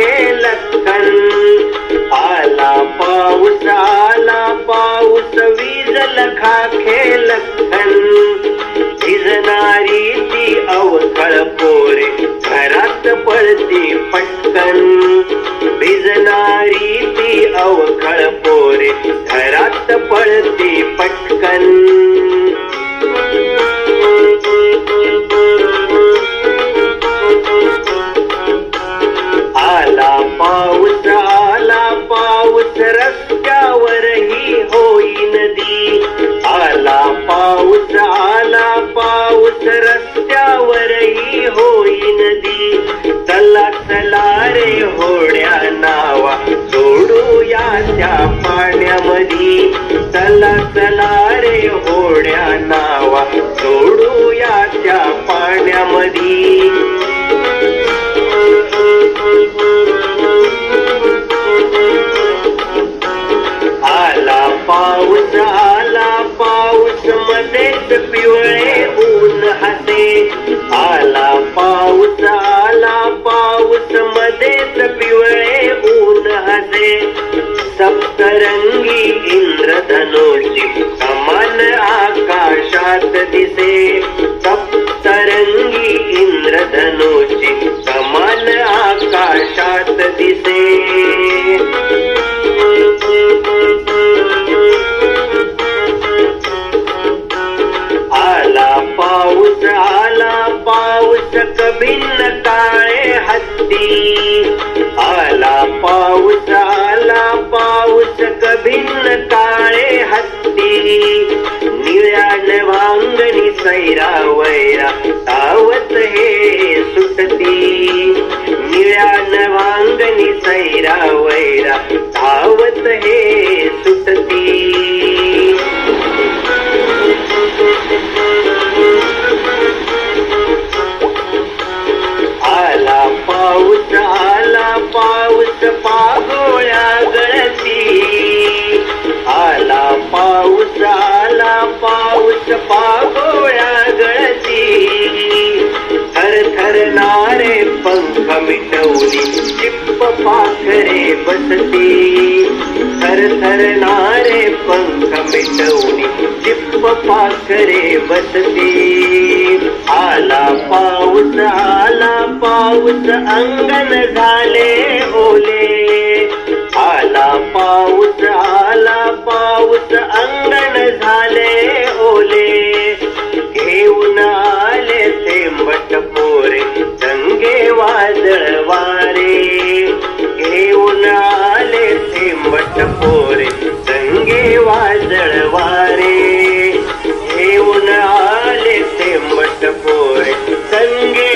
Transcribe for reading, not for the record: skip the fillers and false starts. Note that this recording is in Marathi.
लखन. आला पाऊस वीजला खाखे लखन. भिजणारी ती अवखळ पोरे घरात पडती पटकन. भिजणारी ती अवखळ पोरे घरात पडती पटकन. आला पाऊस रस्त्यावरही होई नदी. आला पाऊस रस्त्यावरही होई नदी. चला चला रे होड्या नावा सोडूया त्या पाण्यामधी. चला चला रे होड्या नावा सोडूया त्या पाण्यामधी. आला पाऊस मध्येच पिवळे ऊन हसे. आला पाऊस मध्येच पिवळे ऊन हसे. सप्तरंगी इंद्रधनुची कमान आकाशात दिसे. सप्तरंगी इंद्रधनुची कमान आकाशात दिसे. आला पाऊस कभिन्न काळे हत्ती. आला पाऊस कभिन्न काळे हत्ती. निळ्या नभांगणी सैरा वैरा धावत हे सुटती. निळ्या नभांगणी सैरा वैरा धावत हे सुटती. आला पाऊस पागोळ्या गळती. आला पाऊस पागोळ्या गळती. थरथरणारे पंख मिटवली चिप्प पाखरे बसती. थरथरणारे पंख मिटवली चिप्प पाखरे बसती. आला पाऊस अंगण झाले ओले. आला पाऊस अंगण झाले ओले. घेऊन आले थेंबट पोरे दंगे वादळ वारे. घेऊन आले थेंबट पोरे दंगे वादळ वारे. घेऊन आले थेंबट पोरे दंगे